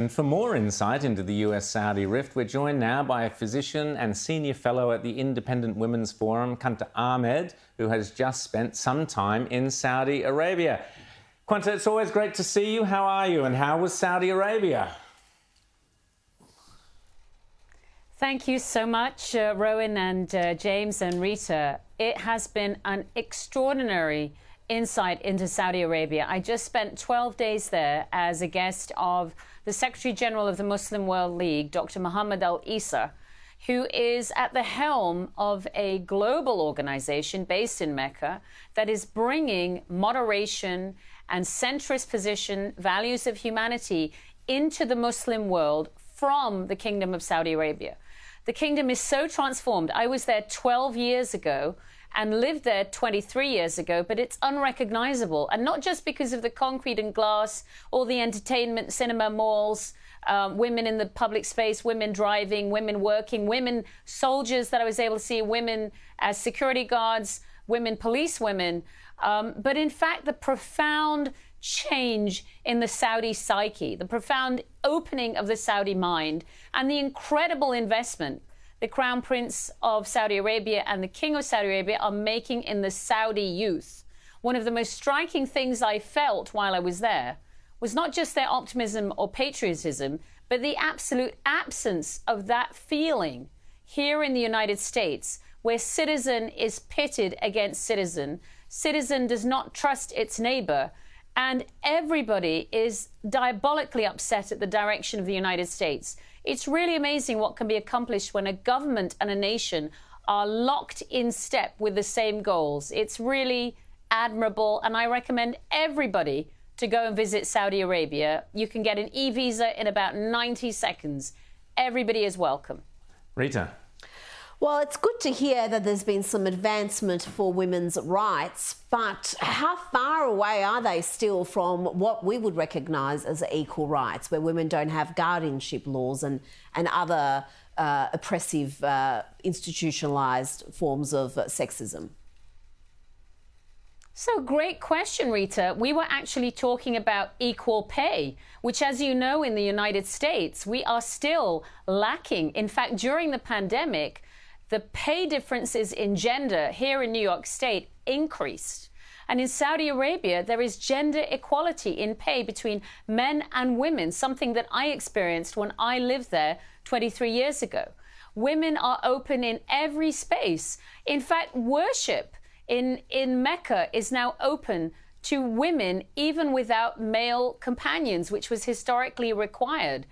And for more insight into the US-Saudi rift, we're joined now by a physician and senior fellow at the Independent Women's Forum, Qanta Ahmed, who has just spent some time in Saudi Arabia. Qanta, it's always great to see you. How are you, and how was Saudi Arabia? Thank you so much, Rowan and James and Rita. It has been an extraordinary insight into Saudi Arabia. I just spent 12 days there as a guest of the Secretary General of the Muslim World League, Dr Mohammed Al-Isa, who is at the helm of a global organization based in Mecca that is bringing moderation and centrist position, values of humanity into the Muslim world from the Kingdom of Saudi Arabia. The kingdom is so transformed. I was there 12 years ago and lived there 23 years ago, but it's unrecognizable. And not just because of the concrete and glass, all the entertainment, cinema, malls, women in the public space, women driving, women working, women soldiers that I was able to see, women as security guards, women police women, but in fact the profound change in the Saudi psyche, the profound opening of the Saudi mind, and the incredible investment the Crown Prince of Saudi Arabia and the King of Saudi Arabia are making in the Saudi youth. One of the most striking things I felt while I was there was not just their optimism or patriotism, but the absolute absence of that feeling here in the United States, where citizen is pitted against citizen, citizen does not trust its neighbor, and everybody is diabolically upset at the direction of the United States. It's really amazing what can be accomplished when a government and a nation are locked in step with the same goals. It's really admirable, and I recommend everybody to go and visit Saudi Arabia. You can get an e-visa in about 90 seconds. Everybody is welcome. Rita. Well, it's good to hear that there's been some advancement for women's rights, but how far away are they still from what we would recognise as equal rights, where women don't have guardianship laws and other oppressive, institutionalised forms of sexism? So, great question, Rita. We were actually talking about equal pay, which, as you know, in the United States, we are still lacking. In fact, during the pandemic, the pay differences in gender here in New York State increased. And in Saudi Arabia, there is gender equality in pay between men and women, something that I experienced when I lived there 23 years ago. Women are open in every space. In fact, worship in Mecca is now open to women, even without male companions, which was historically required.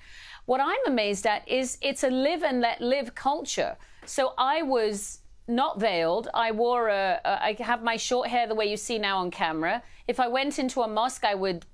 What I'm amazed at is it's a live and let live culture. So I was not veiled. I have my short hair the way you see now on camera. If I went into a mosque, I would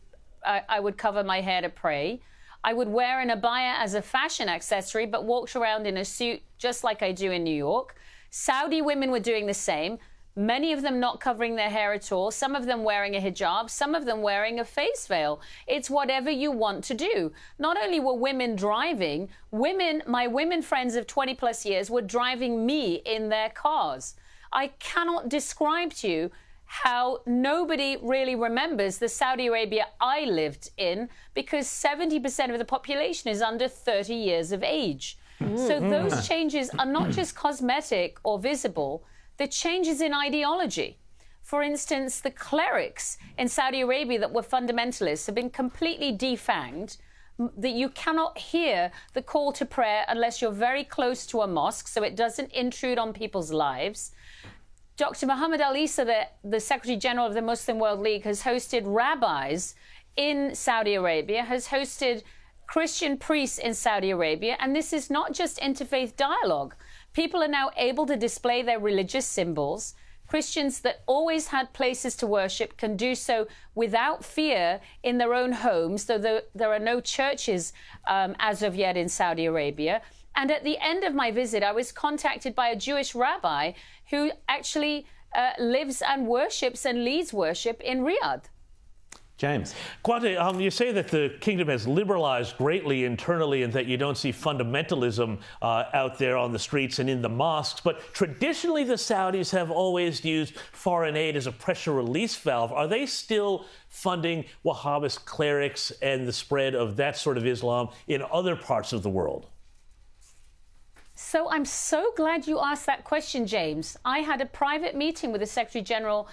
cover my hair to pray. I would wear an abaya as a fashion accessory, but walked around in a suit just like I do in New York. Saudi women were doing the same. Many of them not covering their hair at all, some of them wearing a hijab, some of them wearing a face veil. It's whatever you want to do. Not only were women driving, my women friends of 20 plus years were driving me in their cars. I cannot describe to you how nobody really remembers the Saudi Arabia I lived in, because 70% of the population is under 30 years of age. So those changes are not just cosmetic or visible. The changes in ideology. For instance, the clerics in Saudi Arabia that were fundamentalists have been completely defanged, that you cannot hear the call to prayer unless you're very close to a mosque, so it doesn't intrude on people's lives. Dr Mohammed Al-Isa, the Secretary General of the Muslim World League, has hosted rabbis in Saudi Arabia, has hosted Christian priests in Saudi Arabia, and this is not just interfaith dialogue. People are now able to display their religious symbols. Christians that always had places to worship can do so without fear in their own homes, though there are no churches as of yet in Saudi Arabia. And at the end of my visit, I was contacted by a Jewish rabbi who actually lives and worships and leads worship in Riyadh. James. Qanta, you say that the kingdom has liberalized greatly internally and that you don't see fundamentalism out there on the streets and in the mosques, but traditionally the Saudis have always used foreign aid as a pressure release valve. Are they still funding Wahhabist clerics and the spread of that sort of Islam in other parts of the world? So I'm so glad you asked that question, James. I had a private meeting with the Secretary General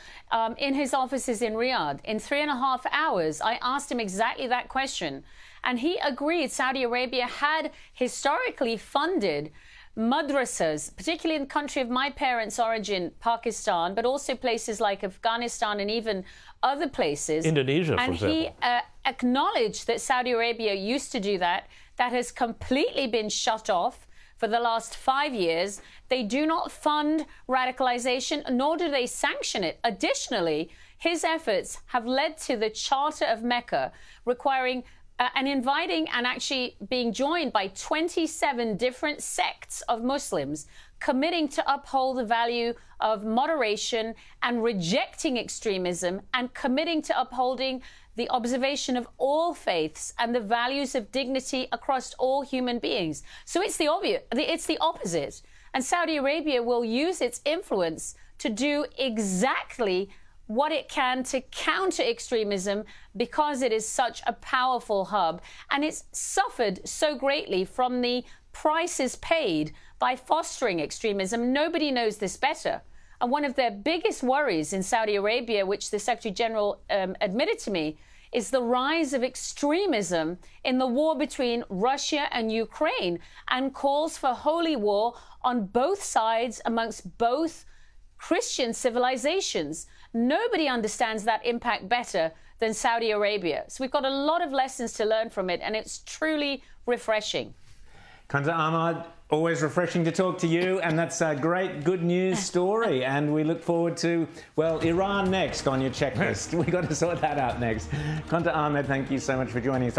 in his offices in Riyadh. In 3.5 hours, I asked him exactly that question. And he agreed Saudi Arabia had historically funded madrasas, particularly in the country of my parents' origin, Pakistan, but also places like Afghanistan and even other places. Indonesia, for example. And he acknowledged that Saudi Arabia used to do that. That has completely been shut off for the last 5 years. They do not fund radicalization, nor do they sanction it. Additionally, his efforts have led to the Charter of Mecca requiring and inviting and actually being joined by 27 different sects of Muslims committing to uphold the value of moderation and rejecting extremism and committing to upholding the observation of all faiths and the values of dignity across all human beings. So it's the opposite. And Saudi Arabia will use its influence to do exactly what it can to counter extremism because it is such a powerful hub. And it's suffered so greatly from the prices paid by fostering extremism. Nobody knows this better. And one of their biggest worries in Saudi Arabia, which the Secretary General admitted to me, is the rise of extremism in the war between Russia and Ukraine, and calls for holy war on both sides amongst both Christian civilizations. Nobody understands that impact better than Saudi Arabia. So we've got a lot of lessons to learn from it, and it's truly refreshing. Qanta Ahmed, always refreshing to talk to you, and that's a great good news story. And we look forward to, well, Iran next on your checklist. We've got to sort that out next. Qanta Ahmed, thank you so much for joining us.